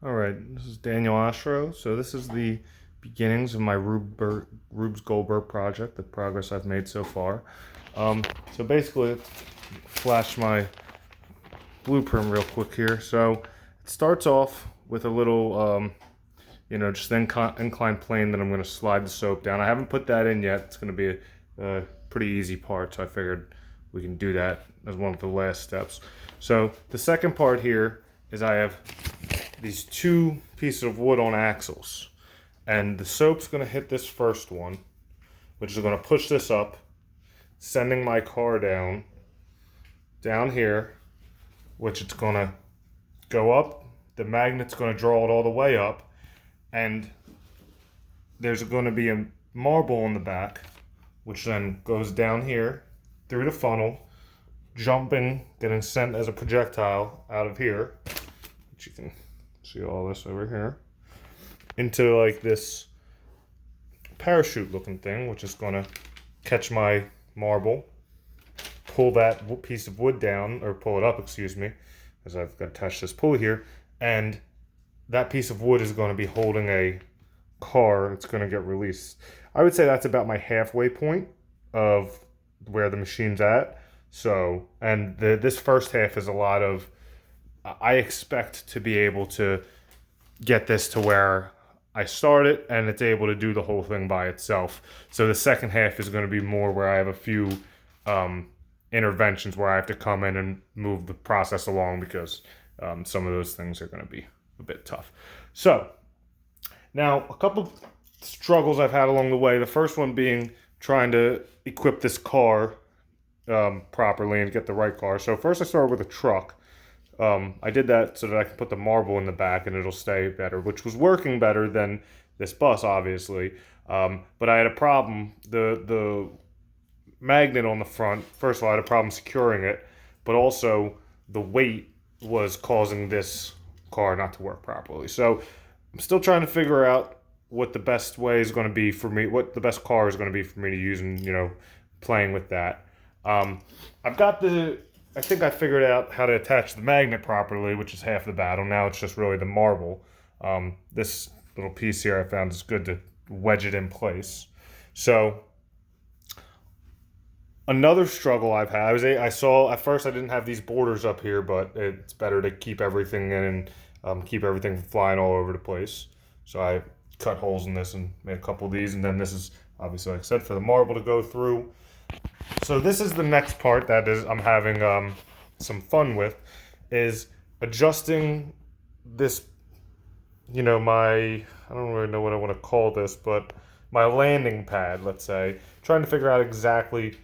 All right, this is Daniel Ashro. So this is the beginnings of my Rubes Goldberg project, the progress I've made so far. So basically, let's flash my blueprint real quick here. So it starts off with a little, just an inclined plane that I'm going to slide the soap down. I haven't put that in yet. It's going to be a pretty easy part, so I figured we can do that as one of the last steps. So the second part here is I have these two pieces of wood on axles, and the soap's going to hit this first one, which is going to push this up, sending my car down here, which it's going to go up. The magnet's going to draw it all the way up, and there's going to be a marble in the back, which then goes down here through the funnel, jumping, getting sent as a projectile out of here, which you can see all this over here, into like this parachute looking thing, which is going to catch my marble, pull that piece of wood down, or pull it up, excuse me, as I've got to attach this pulley here, and that piece of wood is going to be holding a car. It's going to get released. I would say that's about my halfway point of where the machine's at. So, and this first half is a lot of, I expect to be able to get this to where I start it and it's able to do the whole thing by itself. So the second half is going to be more where I have a few interventions where I have to come in and move the process along, because some of those things are going to be a bit tough. So now a couple struggles I've had along the way. The first one being trying to equip this car properly and get the right car. So first I started with a truck. I did that so that I can put the marble in the back and it'll stay better, which was working better than this bus, obviously. But I had a problem. The magnet on the front, first of all, I had a problem securing it, but also the weight was causing this car not to work properly. So I'm still trying to figure out what the best way is going to be for me, what the best car is going to be for me to use, and, playing with that. I think I figured out how to attach the magnet properly, which is half the battle. Now it's just really the marble. This little piece here I found is good to wedge it in place. So another struggle I've had, I saw, at first I didn't have these borders up here, but it's better to keep everything in and keep everything from flying all over the place. So I cut holes in this and made a couple of these, and then this is obviously, like I said, for the marble to go through. So this is the next part that is I'm having some fun with, is adjusting this, I don't really know what I want to call this, but my landing pad, let's say, trying to figure out exactly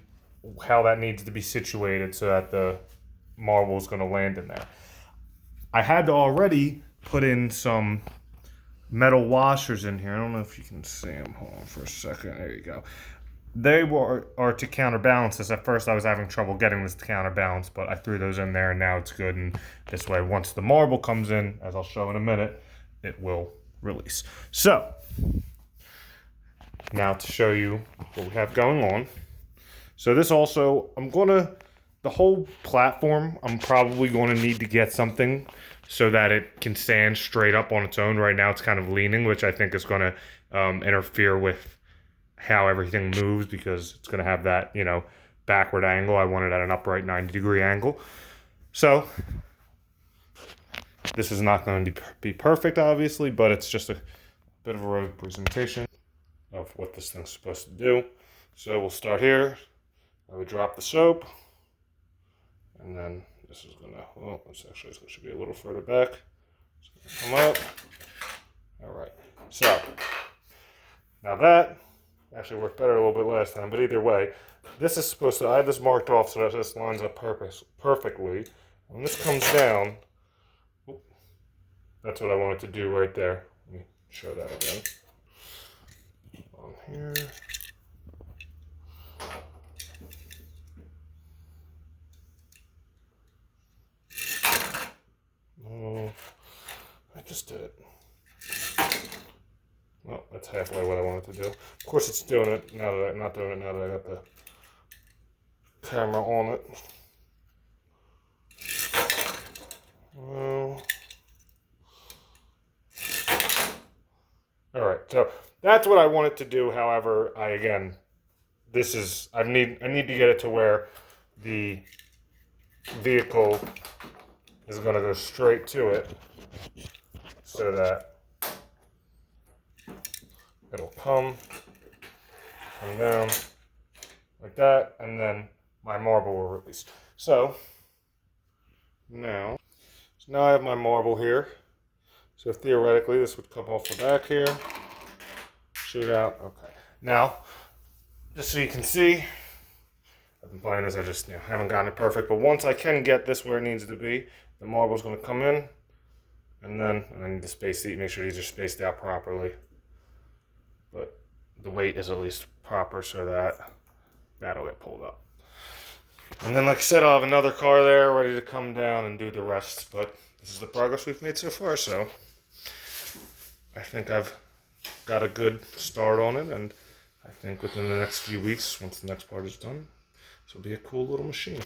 how that needs to be situated so that the marble is going to land in there. I had to already put in some metal washers in here. I don't know if you can see them. Hold on for a second. There you go. They are to counterbalance this. At first I was having trouble getting this to counterbalance, but I threw those in there and now it's good. And this way, once the marble comes in, as I'll show in a minute, it will release. So now to show you what we have going on. So this also, the whole platform, I'm probably going to need to get something so that it can stand straight up on its own. Right now it's kind of leaning, which I think is going to interfere with how everything moves, because it's going to have that, backward angle. I want it at an upright 90-degree angle. So this is not going to be perfect, obviously, but it's just a bit of a representation of what this thing's supposed to do. So we'll start here. I would drop the soap, and then this is going to, well, this should be a little further back. It's going to come up. All right. So now that actually worked better a little bit last time, but either way, this is supposed to, I have this marked off so that this lines up perfectly. When this comes down, that's what I wanted to do right there. Let me show that again. On here. Oh, I just did it. Well, that's halfway what I wanted to do. Of course, it's doing it now that I'm not doing it now that I got the camera on it. Well, So that's what I want it to do. However, I need to get it to where the vehicle is going to go straight to it, so that it'll come down like that, and then my marble will release. So now I have my marble here. So theoretically, this would come off the back here, shoot out. Okay. Now, just so you can see, I've been playing this. I just haven't gotten it perfect. But once I can get this where it needs to be, the marble's going to come in, and then I need to space these. Make sure these are spaced out properly. But the weight is at least proper, so that that'll get pulled up. And then, like I said, I'll have another car there ready to come down and do the rest. But this is the progress we've made so far, so I think I've got a good start on it, and I think within the next few weeks, once the next part is done, this will be a cool little machine.